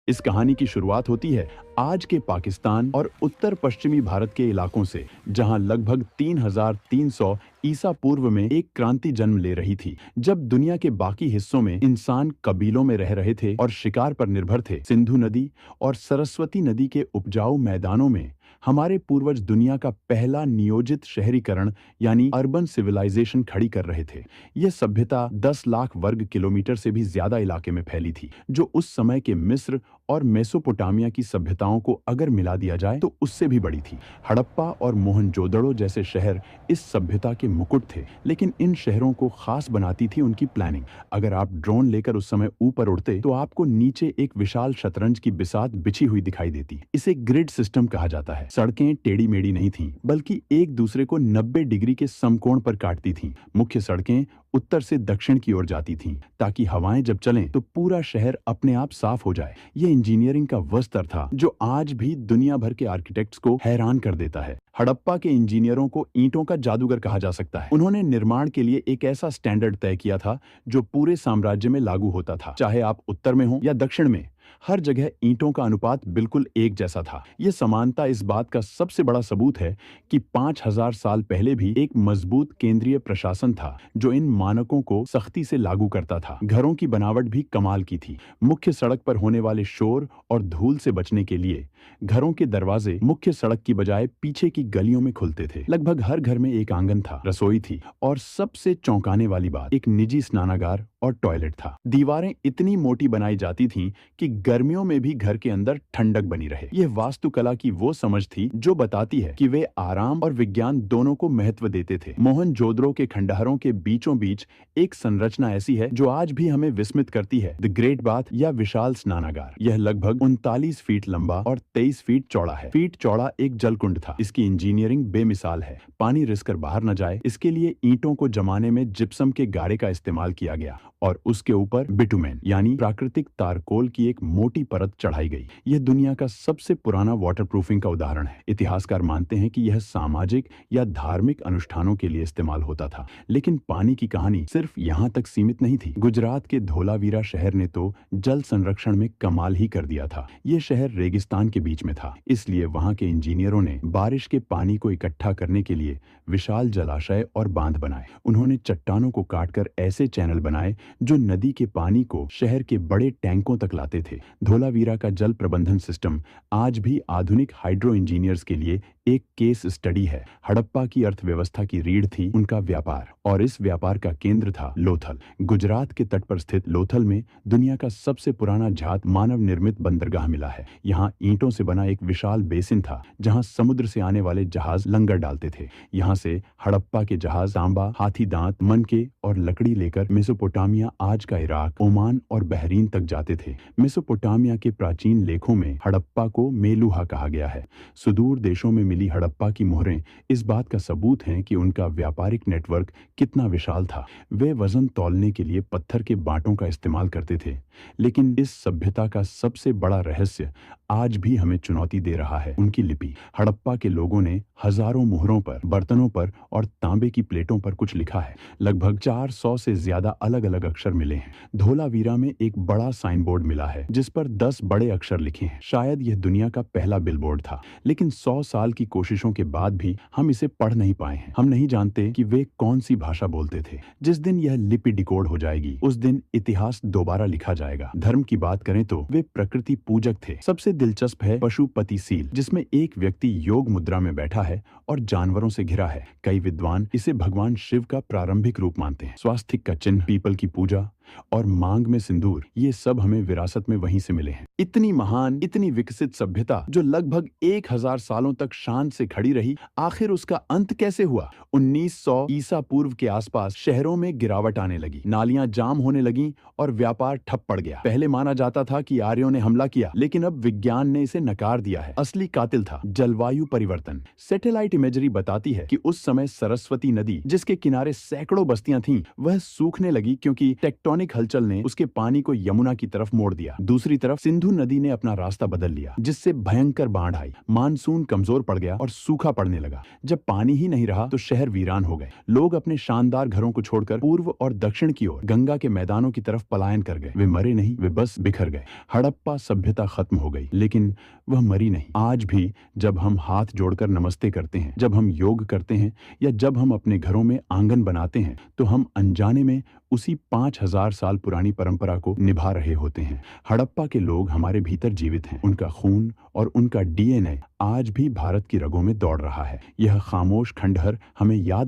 इस कहानी की शुरुआत होती है आज के पाकिस्तान और उत्तर पश्चिमी भारत के इलाकों से, जहां लगभग 3300 ईसा पूर्व में एक क्रांति जन्म ले रही थी। जब दुनिया के बाकी हिस्सों में इंसान कबीलों में रह रहे थे और शिकार पर निर्भर थे, सिंधु नदी और सरस्वती नदी के उपजाऊ मैदानों में हमारे पूर्वज दुनिया का पहला नियोजित शहरीकरण यानी अर्बन सिविलाइजेशन खड़ी कर रहे थे। यह सभ्यता 10 लाख वर्ग किलोमीटर से भी ज्यादा इलाके में फैली थी, जो उस समय के मिस्र और मेसोपोटामिया की सभ्यताओं को अगर मिला दिया जाए तो उससे भी बड़ी थी। हड़प्पा और मोहनजोदड़ो जैसे शहर इस सभ्यता के मुकुट थे, लेकिन इन शहरों को खास बनाती थी उनकी प्लानिंग। अगर आप ड्रोन लेकर उस समय ऊपर उड़ते तो आपको नीचे एक विशाल शतरंज की बिसात बिछी हुई दिखाई देती। इसे ग्रिड सिस्टम कहा जाता है। सड़कें टेढ़ी मेढ़ी नहीं थीं, बल्कि एक दूसरे को 90 डिग्री के समकोण पर काटती थीं। मुख्य सड़कें उत्तर से दक्षिण की ओर जाती थीं, ताकि हवाएं जब चलें तो पूरा शहर अपने आप साफ हो जाए। ये इंजीनियरिंग का वो स्तर था जो आज भी दुनिया भर के आर्किटेक्ट्स को हैरान कर देता है। हड़प्पा के इंजीनियरों को ईंटों का जादूगर कहा जा सकता है। उन्होंने निर्माण के लिए एक ऐसा स्टैंडर्ड तय किया था जो पूरे साम्राज्य में लागू होता था, चाहे आप उत्तर में हो या दक्षिण में। हर जगह ईंटों का अनुपात बिल्कुल एक जैसा था। यह समानता इस बात का सबसे बड़ा सबूत है कि 5000 साल पहले भी एक मजबूत केंद्रीय प्रशासन था जो इन मानकों को सख्ती से लागू करता था। घरों की बनावट भी कमाल की थी। मुख्य सड़क पर होने वाले शोर और धूल से बचने के लिए घरों के दरवाजे मुख्य सड़क की बजाय पीछे की गलियों में खुलते थे। लगभग हर घर में एक आंगन था, रसोई थी और सबसे चौंकाने वाली बात, एक निजी स्नानागार और टॉयलेट था। दीवारें इतनी मोटी बनाई जाती थीं कि गर्मियों में भी घर के अंदर ठंडक बनी रहे। यह वास्तुकला की वो समझ थी जो बताती है कि वे आराम और विज्ञान दोनों को महत्व देते थे। मोहनजोदड़ो के खंडहरों के बीचों बीच एक संरचना ऐसी है जो आज भी हमें विस्मित करती है, द ग्रेट बाथ या विशाल स्नानागार। यह लगभग 39 फीट लंबा और 23 फीट चौड़ा है। फीट चौड़ा एक जलकुंड था। इसकी इंजीनियरिंग बेमिसाल है। पानी रिसकर बाहर न जाए, इसके लिए ईंटों को जमाने में जिप्सम के गारे का इस्तेमाल किया गया और उसके ऊपर बिटुमेन यानी प्राकृतिक तारकोल की एक मोटी परत चढ़ाई गई। यह दुनिया का सबसे पुराना वाटरप्रूफिंग का उदाहरण है। इतिहासकार मानते हैं कि यह सामाजिक या धार्मिक अनुष्ठानों के लिए इस्तेमाल होता था। लेकिन पानी की कहानी सिर्फ यहाँ तक सीमित नहीं थी। गुजरात के धोलावीरा शहर ने तो जल संरक्षण में कमाल ही कर दिया था। यह शहर रेगिस्तान के बीच में था, इसलिए वहां के इंजीनियरों ने बारिश के पानी को इकट्ठा करने के लिए विशाल जलाशय और बांध बनाए। उन्होंने चट्टानों को काटकर ऐसे चैनल बनाए जो नदी के पानी को शहर के बड़े टैंकों तक लाते थे। धोलावीरा का जल प्रबंधन सिस्टम आज भी आधुनिक हाइड्रो इंजीनियर्स के लिए एक केस स्टडी है। हड़प्पा की अर्थव्यवस्था की रीढ़ थी उनका व्यापार, और इस व्यापार का केंद्र था लोथल। गुजरात के तट पर स्थित लोथल में दुनिया का सबसे पुराना जात मानव निर्मित बंदरगाह मिला है। यहाँ ईंटों से बना एक विशाल बेसिन था जहाँ समुद्र से आने वाले जहाज लंगर डालते थे। यहाँ से हड़प्पा के जहाज तांबा, हाथी दांत, मनके और लकड़ी लेकर मेसोपोटामिया, आज का इराक, ओमान और बहरीन तक जाते थे। मेसोपोटामिया के प्राचीन लेखों में हड़प्पा को मेलुहा कहा गया है। सुदूर देशों में मिली हड़प्पा की मोहरें इस बात का सबूत हैं कि उनका व्यापारिक नेटवर्क कितना विशाल था। वे वजन तौलने के लिए पत्थर के बांटों का इस्तेमाल करते थे। लेकिन इस सभ्यता का सबसे बड़ा रहस्य आज भी हमें चुनौती दे रहा है, उनकी लिपि। हड़प्पा के लोगों ने हजारों मुहरों पर, बर्तनों पर और तांबे की प्लेटों पर कुछ लिखा है। लगभग 400 से ज्यादा अलग अलग अक्षर मिले हैं। धोलावीरा में एक बड़ा साइन बोर्ड मिला है जिस पर 10 बड़े अक्षर लिखे हैं। शायद यह दुनिया का पहला बिलबोर्ड था, लेकिन 100 साल की कोशिशों के बाद भी हम इसे पढ़ नहीं पाए हैं। हम नहीं जानते कि वे कौन सी भाषा बोलते थे। जिस दिन यह लिपि डिकोड हो जाएगी, उस दिन इतिहास दोबारा लिखा जाएगा। धर्म की बात करें तो वे प्रकृति पूजक थे। सबसे दिलचस्प है पशुपति सील, जिसमें एक व्यक्ति योग मुद्रा में बैठा है और जानवरों से घिरा है। कई विद्वान इसे भगवान शिव का प्रारंभिक रूप मानते हैं। स्वास्तिक का चिन्ह, पीपल की पूजा और मांग में सिंदूर, ये सब हमें विरासत में वहीं से मिले हैं। इतनी महान, इतनी विकसित सभ्यता जो लगभग 1000 सालों तक शान से खड़ी रही, आखिर उसका अंत कैसे हुआ? 1900 ईसा पूर्व के आसपास शहरों में गिरावट आने लगी, नालियां जाम होने लगीं और व्यापार ठप पड़ गया। पहले माना जाता था कि आर्यों ने हमला किया, लेकिन अब विज्ञान ने इसे नकार दिया है। असली कातिल था जलवायु परिवर्तन। सैटेलाइट इमेजरी बताती है कि उस समय सरस्वती नदी, जिसके किनारे सैकड़ों बस्तियां थीं, वह सूखने लगी क्योंकि टेक्टोनिक टेक्टोनिक हलचल ने उसके पानी को यमुना की तरफ मोड़ दिया। दूसरी तरफ सिंधु नदी ने अपना रास्ता बदल लिया, जिससे भयंकर बाढ़ आई। मानसून कमजोर पड़ गया और सूखा पड़ने लगा। जब पानी ही नहीं रहा तो शहर वीरान हो गए। लोग अपने शानदार घरों को छोड़कर पूर्व और दक्षिण की ओर गंगा के मैदानों की तरफ पलायन कर गए। वे मरे नहीं, वे बस बिखर गए। हड़प्पा सभ्यता खत्म हो गई, लेकिन वह मरी नहीं। आज भी जब हम हाथ जोड़कर नमस्ते करते हैं, जब हम योग करते हैं या जब हम अपने घरों में आंगन बनाते हैं, तो हम अनजाने में उसी 5000 साल पुरानी परंपरा को निभा रहे होते हैं। हड़प्पा के लोग हमारे भीतर जीवित हैं। उनका खून और उनका डीएनए आज भी भारत की रगों में दौड़ रहा है। यह खामोश खंडहर हमें याद